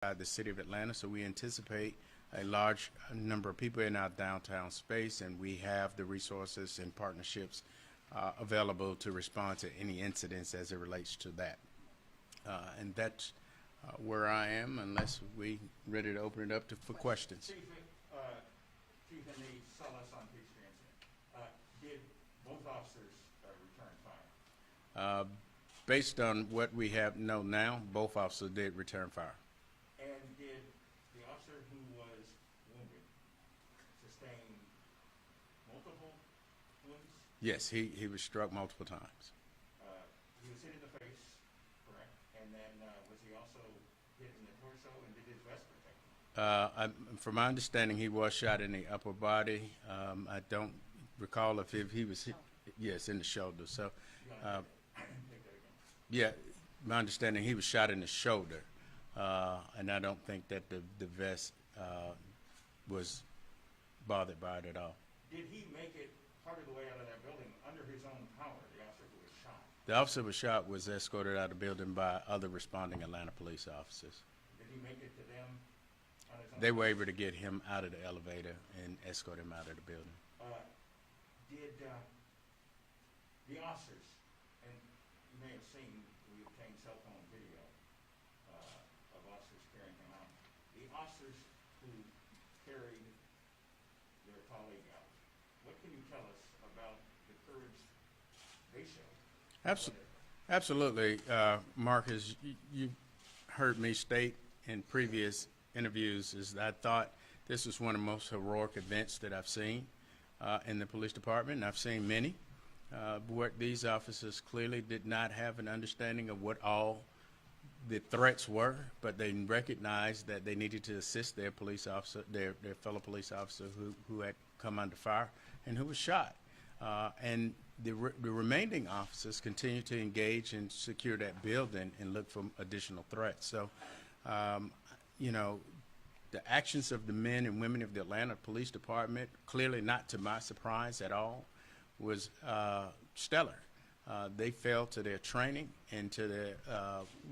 the city of Atlanta, so we anticipate a large number of people in our downtown space, and we have the resources and partnerships available to respond to any incidents as it relates to that. And that's where I am, unless we ready to open it up for questions. Chief, in the Solace on Peachtree incident, did both officers return fire? Based on what we know now, both officers did return fire. And did the officer who was wounded sustain multiple wounds? Yes, he was struck multiple times. He was hit in the face, correct? And then was he also hit in the torso, and did his vest protect him? From my understanding, he was shot in the upper body. I don't recall if he was hit, yes, in the shoulder. So, Take that again. yeah, my understanding, he was shot in the shoulder, and I don't think that the vest was bothered by it at all. Did he make it part of the way out of that building under his own power, the officer who was shot? The officer who was shot was escorted out of the building by other responding Atlanta police officers. Did he make it to them on his own? They were able to get him out of the elevator and escort him out of the building. Did the officers, and you may have seen, we obtained cell phone video of officers carrying him out. The officers who carried their colleague out, what can you tell us about the courage they showed? Absolutely, Marcus. You heard me state in previous interviews is that I thought this was one of the most heroic events that I've seen in the police department, and I've seen many. But these officers clearly did not have an understanding of what all the threats were, but they recognized that they needed to assist their police officer, their fellow police officer who had come under fire and who was shot. And the remaining officers continue to engage and secure that building and look for additional threats. So, you know, the actions of the men and women of the Atlanta Police Department, clearly not to my surprise at all, was stellar. They fell to their training and to their,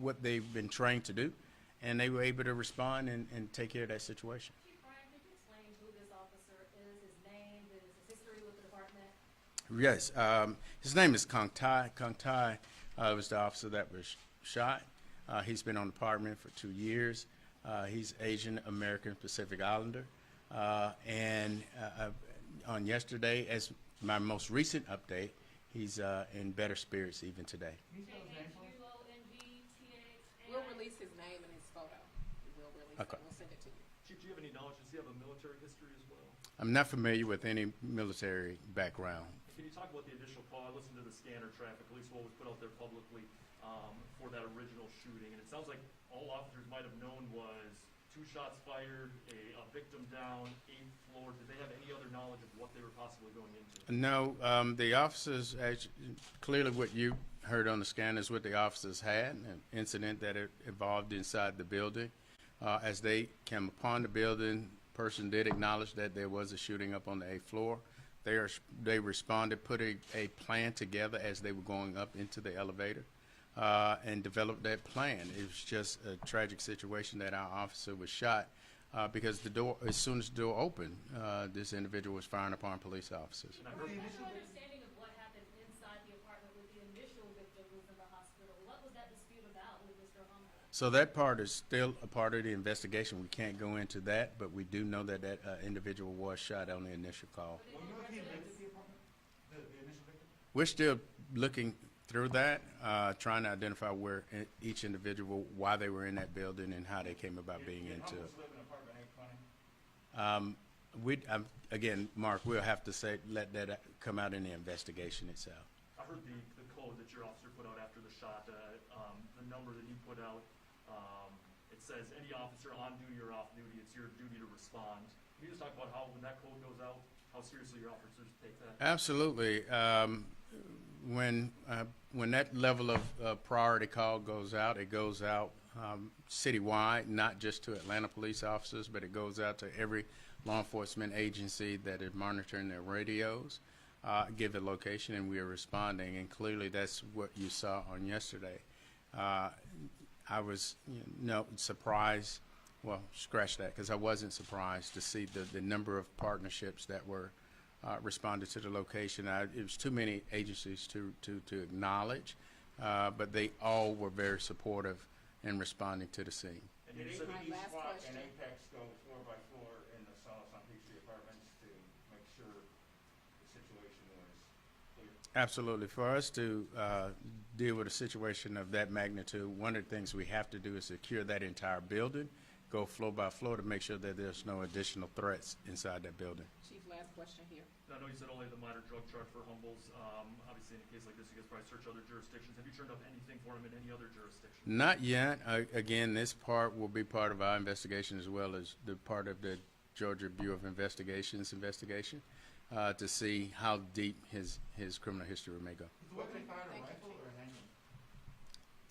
what they've been trained to do, and they were able to respond and take care of that situation. Chief Brian, could you explain who this officer is, his name, his history with the department? Yes, his name is Kong Tai. Kong Tai was the officer that was shot. He's been on the department for 2 years. He's Asian American Pacific Islander. And on yesterday, as my most recent update, he's in better spirits even today. We'll release his name and his photo. We'll release it. We'll send it to you. Chief, do you have any knowledge? Does he have a military history as well? I'm not familiar with any military background. Can you talk about the initial call? I listened to the scanner traffic, at least what was put out there publicly for that original shooting, and it sounds like all officers might have known was 2 shots fired, a victim down, 8th floor. Did they have any other knowledge of what they were possibly going into? No, the officers, clearly what you heard on the scan is what the officers had, an incident that evolved inside the building. As they came upon the building, person did acknowledge that there was a shooting up on the 8th floor. They responded, put a plan together as they were going up into the elevator. And developed that plan. It was just a tragic situation that our officer was shot because the door, as soon as the door opened, this individual was firing upon police officers. What's your understanding of what happened inside the apartment with the initial victim who was in the hospital? What was that dispute about with Mr. Hamada? So that part is still a part of the investigation. We can't go into that, but we do know that that individual was shot on the initial call. Well, you know if he lived at the apartment, the initial victim? We're still looking through that, trying to identify where each individual, why they were in that building and how they came about being into it. Live in apartment 820? Again, Mark, we'll have to let that come out in the investigation itself. I heard the code that your officer put out after the shot, the number that he put out, it says any officer on duty or off duty, it's your duty to respond. Can you just talk about how, when that code goes out, how seriously your officers take that? Absolutely. When that level of priority call goes out, it goes out citywide, not just to Atlanta police officers, but it goes out to every law enforcement agency that is monitoring their radios, give the location, and we are responding. And clearly, that's what you saw on yesterday. I was, surprised well, scratch that, because I wasn't surprised to see the number of partnerships that were responded to the location. It was too many agencies to acknowledge, but they all were very supportive in responding to the scene. And Did you said, My APD last SWAT question. and Apex go floor by floor in the cells on Peachtree Apartments to make sure the situation was clear? Absolutely. For us to deal with a situation of that magnitude, one of the things we have to do is secure that entire building, go floor by floor to make sure that there's no additional threats inside that building. Chief, last question here. I know you said only the minor drug charge for Humbles. Obviously, in a case like this, you guys probably search other jurisdictions. Have you turned up anything for him in any other jurisdiction? Not yet. Again, this part will be part of our investigation as well as the part of the Georgia Bureau of Investigations investigation to see how deep his criminal history may go. The weapon fired a Thank you, rifle Chief. or a handgun?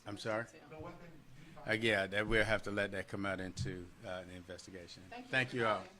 I'm sorry? The weapon he fired. Yeah, that we'll have to let that come out into the investigation. Thank you. Thank you all. Bye.